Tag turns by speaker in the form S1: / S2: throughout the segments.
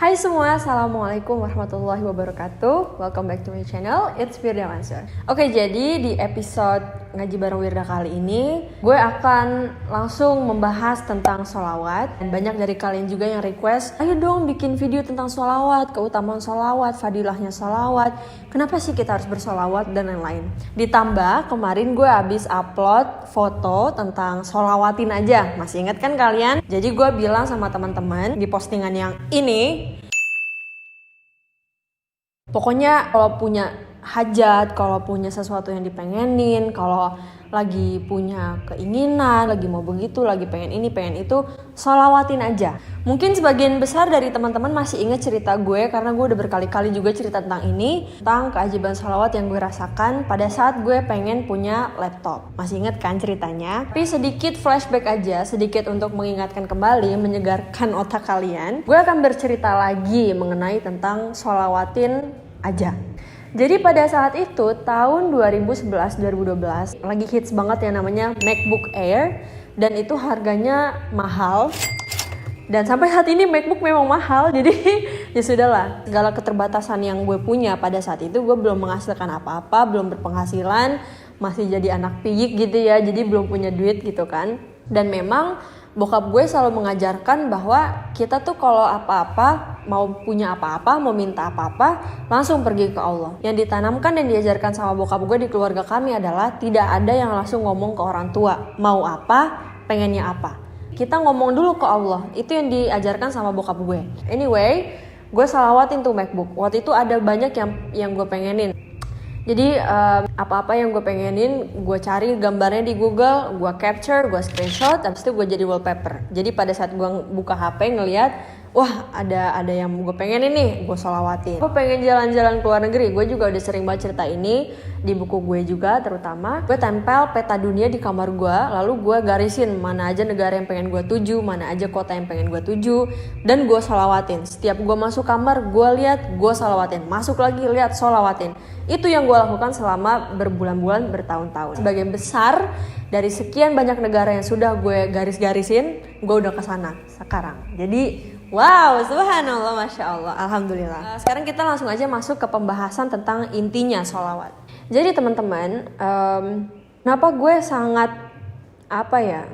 S1: Hai semua, Assalamualaikum warahmatullahi wabarakatuh. Welcome back to my channel, it's Wirda Mansur. Oke, jadi di episode Ngaji Bareng Wirda kali ini gue akan langsung membahas tentang sholawat. Dan banyak dari kalian juga yang request, ayo dong bikin video tentang sholawat, keutamaan sholawat, fadilahnya sholawat, kenapa sih kita harus bersholawat dan lain-lain. Ditambah kemarin gue habis upload foto tentang sholawatin aja, masih ingat kan kalian? Jadi gue bilang sama teman-teman di postingan yang ini, pokoknya kalau punya hajat, kalau punya sesuatu yang dipengenin, kalau lagi punya keinginan, lagi mau begitu, lagi pengen ini, pengen itu, sholawatin aja. Mungkin sebagian besar dari teman-teman masih ingat cerita gue, karena gue udah berkali-kali juga cerita tentang ini, tentang keajaiban sholawat yang gue rasakan pada saat gue pengen punya laptop. Masih ingat kan ceritanya? Tapi sedikit flashback aja, sedikit untuk mengingatkan kembali, menyegarkan otak kalian. Gue akan bercerita lagi mengenai tentang sholawatin aja. Jadi pada saat itu tahun 2011-2012 lagi hits banget yang namanya MacBook Air, dan itu harganya mahal. Dan sampai saat ini MacBook memang mahal, jadi ya sudahlah. Segala keterbatasan yang gue punya pada saat itu, gue belum menghasilkan apa-apa, belum berpenghasilan, masih jadi anak piyik gitu ya, jadi belum punya duit gitu kan. Dan memang bokap gue selalu mengajarkan bahwa kita tuh kalau apa-apa, mau punya apa-apa, mau minta apa-apa, langsung pergi ke Allah. Yang ditanamkan dan diajarkan sama bokap gue di keluarga kami adalah tidak ada yang langsung ngomong ke orang tua, mau apa, pengennya apa. Kita ngomong dulu ke Allah, itu yang diajarkan sama bokap gue. Anyway, gue shalawatin tuh MacBook. Waktu itu ada banyak yang gue pengenin. Jadi apa-apa yang gue pengenin, gue cari gambarnya di Google, gue capture, gue screenshot, habis itu gue jadi wallpaper. Jadi pada saat gue buka HP ngeliat, wah ada yang gue pengenin nih, gue sholawatin. Gue pengen jalan-jalan ke luar negeri, gue juga udah sering banget cerita ini di buku gue juga terutama. Gue tempel peta dunia di kamar gue, lalu gue garisin mana aja negara yang pengen gue tuju, mana aja kota yang pengen gue tuju, dan gue sholawatin. Setiap gue masuk kamar, gue lihat, gue sholawatin. Masuk lagi, lihat, sholawatin. Itu yang gue lakukan selama berbulan-bulan, bertahun-tahun. Sebagian besar dari sekian banyak negara yang sudah gue garis-garisin, gue udah kesana sekarang. Jadi wow, subhanallah, masya Allah, alhamdulillah. Sekarang kita langsung aja masuk ke pembahasan tentang intinya sholawat. Jadi teman-teman, kenapa gue sangat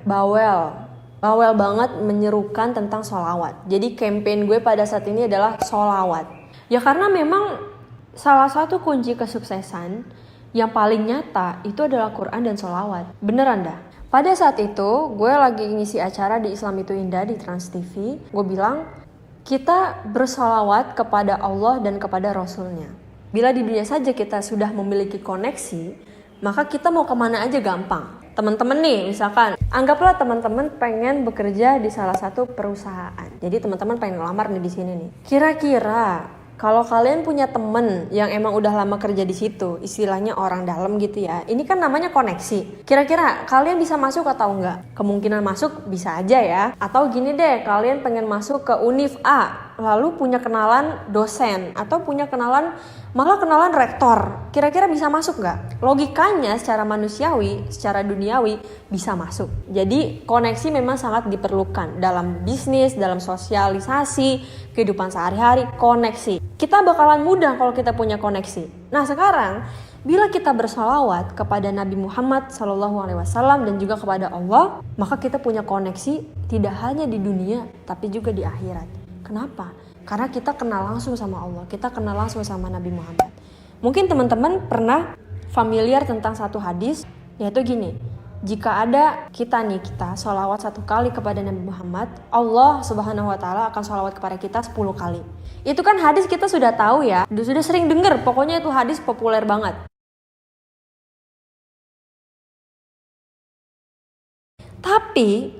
S1: bawel banget menyerukan tentang sholawat. Jadi campaign gue pada saat ini adalah sholawat. Ya karena memang salah satu kunci kesuksesan yang paling nyata itu adalah Quran dan sholawat. Beneran dah. Pada saat itu gue lagi ngisi acara di Islam Itu Indah di Trans TV. Gue bilang kita bersholawat kepada Allah dan kepada Rasulnya. Bila di dunia saja kita sudah memiliki koneksi, maka kita mau kemana aja gampang. Teman-teman nih misalkan, anggaplah teman-teman pengen bekerja di salah satu perusahaan. Jadi teman-teman pengen ngelamar nih di sini nih. Kira-kira kalau kalian punya temen yang emang udah lama kerja di situ, istilahnya orang dalam gitu ya, ini kan namanya koneksi. Kira-kira kalian bisa masuk atau enggak? Kemungkinan masuk bisa aja ya. Atau gini deh, kalian pengen masuk ke Univ A, lalu punya kenalan dosen, atau punya malah kenalan rektor. Kira-kira bisa masuk nggak? Logikanya secara manusiawi, secara duniawi bisa masuk. Jadi koneksi memang sangat diperlukan dalam bisnis, dalam sosialisasi, kehidupan sehari-hari, koneksi. Kita bakalan mudah kalau kita punya koneksi. Nah sekarang, bila kita bersalawat kepada Nabi Muhammad SAW dan juga kepada Allah, maka kita punya koneksi tidak hanya di dunia, tapi juga di akhirat. Kenapa? Karena kita kenal langsung sama Allah, kita kenal langsung sama Nabi Muhammad. Mungkin teman-teman pernah familiar tentang satu hadis, yaitu gini. Jika ada kita sholawat 1 kali kepada Nabi Muhammad, Allah Subhanahu Wa Taala akan sholawat kepada kita 10 kali. Itu kan hadis kita sudah tahu ya, sudah sering dengar, pokoknya itu hadis populer banget. Tapi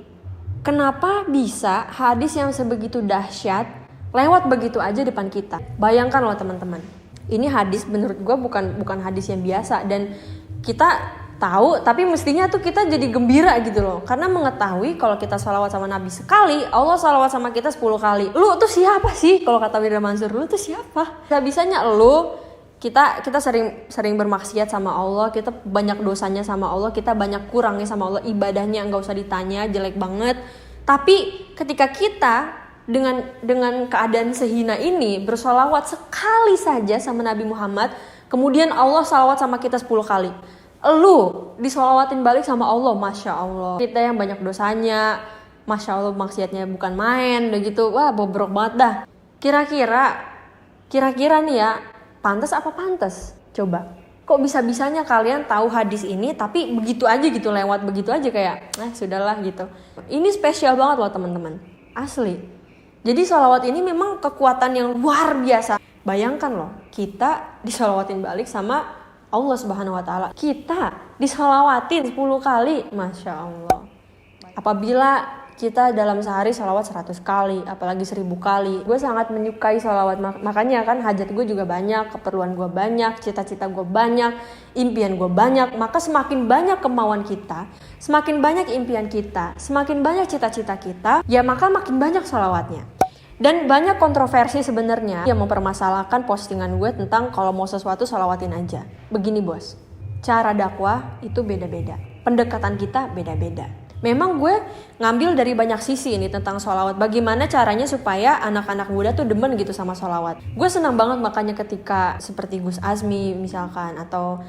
S1: kenapa bisa hadis yang sebegitu dahsyat lewat begitu aja depan kita? Bayangkan loh teman-teman, ini hadis menurut gue bukan hadis yang biasa, dan kita tahu, tapi mestinya tuh kita jadi gembira gitu loh. Karena mengetahui kalau kita sholawat sama Nabi sekali, Allah sholawat sama kita 10 kali. Lu tuh siapa sih? Kalau kata Wirda Mansur, lu tuh siapa? Bisa-bisanya kita sering bermaksiat sama Allah, kita banyak dosanya sama Allah, kita banyak kurangnya sama Allah, ibadahnya nggak usah ditanya, jelek banget. Tapi ketika kita dengan keadaan sehina ini bersolawat sekali saja sama Nabi Muhammad, kemudian Allah salawat sama kita 10 kali. Lu disolawatin balik sama Allah, Masya Allah. Kita yang banyak dosanya, Masya Allah maksiatnya bukan main, udah gitu, wah bobrok banget dah. Kira-kira nih ya, pantas apa pantas? Coba. Kok bisa-bisanya kalian tahu hadis ini tapi begitu aja gitu, lewat begitu aja kayak sudahlah gitu. Ini spesial banget loh teman-teman, asli. Jadi sholawat ini memang kekuatan yang luar biasa. Bayangkan loh, kita disolawatin balik sama Allah Subhanahu Wa Taala. Kita disolawatin 10 kali, Masya Allah. Apabila kita dalam sehari sholawat 100 kali, apalagi 1000 kali. Gue sangat menyukai sholawat, makanya kan hajat gue juga banyak, keperluan gue banyak, cita-cita gue banyak, impian gue banyak. Maka semakin banyak kemauan kita, semakin banyak impian kita, semakin banyak cita-cita kita, ya maka makin banyak sholawatnya. Dan banyak kontroversi sebenarnya yang mempermasalahkan postingan gue tentang kalau mau sesuatu sholawatin aja. Begini bos, cara dakwah itu beda-beda, pendekatan kita beda-beda. Memang gue ngambil dari banyak sisi ini tentang sholawat. Bagaimana caranya supaya anak-anak muda tuh demen gitu sama sholawat. Gue senang banget makanya ketika seperti Gus Azmi misalkan, atau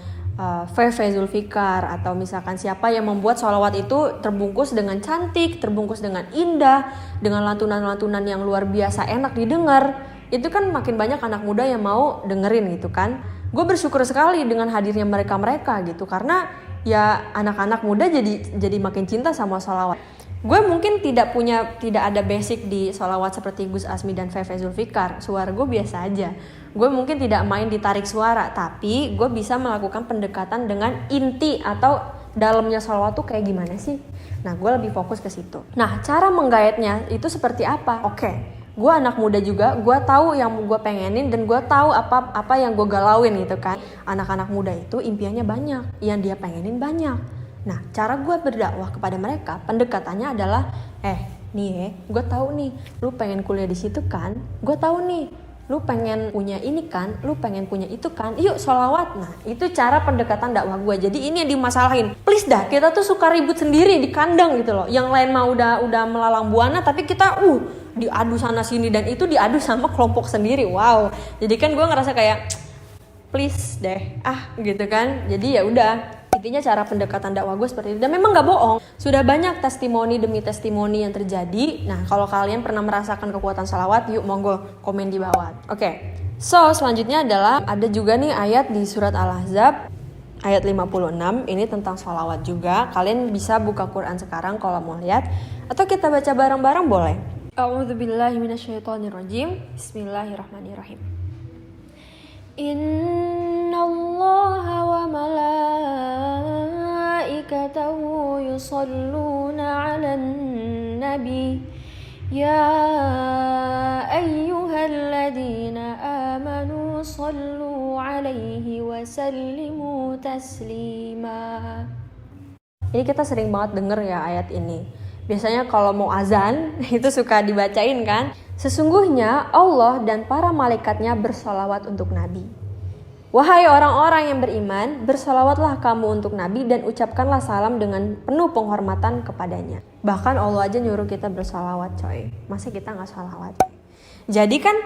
S1: Feve Zulfikar, atau misalkan siapa yang membuat sholawat itu terbungkus dengan cantik, terbungkus dengan indah, dengan lantunan-lantunan yang luar biasa enak didengar. Itu kan makin banyak anak muda yang mau dengerin gitu kan. Gue bersyukur sekali dengan hadirnya mereka gitu, karena ya anak-anak muda jadi makin cinta sama sholawat. Gue mungkin tidak ada basic di sholawat seperti Gus Azmi dan Feve Zulfikar. Suara gue biasa aja. Gue mungkin tidak main di tarik suara, tapi gue bisa melakukan pendekatan dengan inti atau dalamnya sholawat tuh kayak gimana sih. Nah gue lebih fokus ke situ. Nah cara menggayatnya itu seperti apa? Oke, gue anak muda juga, gue tahu yang gue pengenin dan gue tahu apa yang gue galauin gitu kan. Anak-anak muda itu impiannya banyak, yang dia pengenin banyak. Nah cara gue berdakwah kepada mereka, pendekatannya adalah gue tahu nih lu pengen kuliah di situ kan, gue tahu nih lu pengen punya ini kan, lu pengen punya itu kan, yuk sholawat. Nah itu cara pendekatan dakwah gue. Jadi ini yang dimasalahin, please dah, kita tuh suka ribut sendiri di kandang gitu loh. Yang lain mah udah melalang buana, tapi kita diadu sana sini, dan itu diadu sama kelompok sendiri. Wow, jadi kan gue ngerasa kayak please deh gitu kan. Jadi ya udah, intinya cara pendekatan dakwah gue seperti itu. Dan memang gak bohong, sudah banyak testimoni demi testimoni yang terjadi. Nah kalau kalian pernah merasakan kekuatan sholawat, yuk monggo komen di bawah. Oke. So selanjutnya adalah ada juga nih ayat di surat Al-Ahzab ayat 56. Ini tentang sholawat juga. Kalian bisa buka Quran sekarang kalau mau lihat, atau kita baca bareng-bareng boleh. A'udzubillahi minasyaitonirrajim. Bismillahirrahmanirrahim. Innallaha wa malaikatahu yusalluna 'alan nabi ya ayyuhalladzina amanu sallu 'alaihi wa sallimu taslima. Ini kita sering banget denger ya ayat ini. Biasanya kalau mau azan itu suka dibacain kan. Sesungguhnya Allah dan para malaikatnya bersolawat untuk Nabi. Wahai orang-orang yang beriman, bersolawatlah kamu untuk Nabi dan ucapkanlah salam dengan penuh penghormatan kepadanya. Bahkan Allah aja nyuruh kita bersolawat coy. Masa kita gak solawat? Jadi kan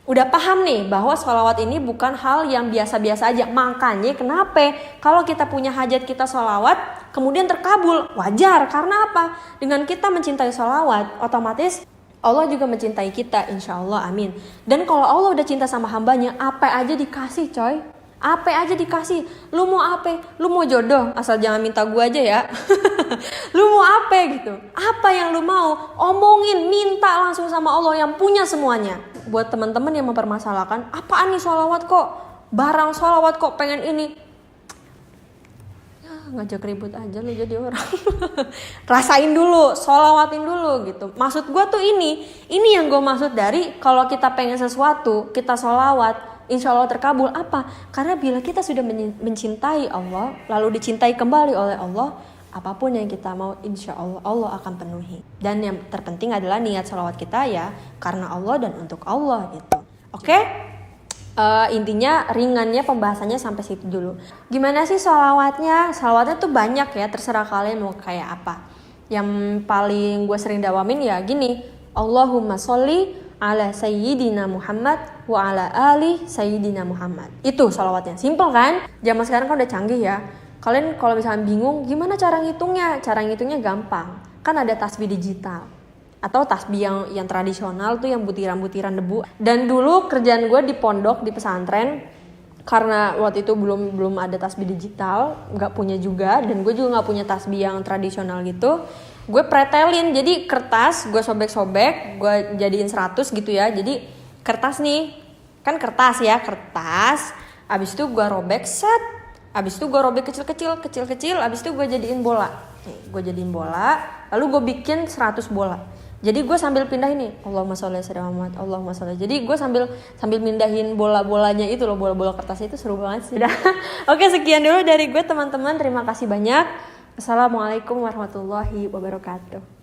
S1: udah paham nih bahwa solawat ini bukan hal yang biasa-biasa aja. Makanya kenapa kalau kita punya hajat kita solawat kemudian terkabul? Wajar, karena apa? Dengan kita mencintai solawat, otomatis Allah juga mencintai kita, insya Allah, amin. Dan kalau Allah udah cinta sama hambanya, apa aja dikasih coy. Apa aja dikasih. Lu mau apa? Lu mau jodoh, asal jangan minta gue aja ya. Lu mau apa gitu? Apa yang lu mau? Omongin, minta langsung sama Allah yang punya semuanya. Buat teman-teman yang mempermasalahkan, apaan nih sholawat kok? Barang sholawat kok pengen ini? Ngajak ribut aja lu jadi orang. Rasain dulu, sholawatin dulu gitu. Maksud gue tuh ini yang gue maksud dari kalau kita pengen sesuatu, kita sholawat, insya Allah terkabul. Apa? Karena bila kita sudah mencintai Allah, lalu dicintai kembali oleh Allah, apapun yang kita mau, insya Allah Allah akan penuhi. Dan yang terpenting adalah niat sholawat kita ya karena Allah dan untuk Allah gitu. Oke? Intinya ringannya pembahasannya sampai situ dulu. Gimana sih sholawatnya? Sholawatnya tuh banyak ya, terserah kalian mau kayak apa. Yang paling gue sering dawamin ya gini, Allahumma sholli ala sayyidina Muhammad wa ala ali sayyidina Muhammad. Itu sholawatnya. Simple kan? Zaman sekarang kan udah canggih ya. Kalian kalau misalnya bingung gimana cara ngitungnya? Cara ngitungnya gampang. Kan ada tasbih digital. Atau tasbih yang tradisional tuh yang butiran-butiran debu. Dan dulu kerjaan gue di pondok, di pesantren, karena waktu itu belum ada tasbih digital, nggak punya juga, dan gue juga nggak punya tasbih yang tradisional gitu. Gue pretelin, jadi kertas gue sobek-sobek, gue jadiin 100 gitu ya. Jadi kertas nih, kan kertas ya, kertas. Abis itu gue robek set, abis itu gue robek kecil-kecil, abis itu gue jadiin bola. Nih, gue jadiin bola, lalu gue bikin 100 bola. Jadi gue sambil pindah ini, Allahumma sholli ala Muhammad, Allahumma sholli. Jadi gue sambil mindahin bola-bolanya itu loh, bola-bola kertas itu seru banget sih. Oke, sekian dulu dari gue teman-teman, terima kasih banyak. Assalamualaikum warahmatullahi wabarakatuh.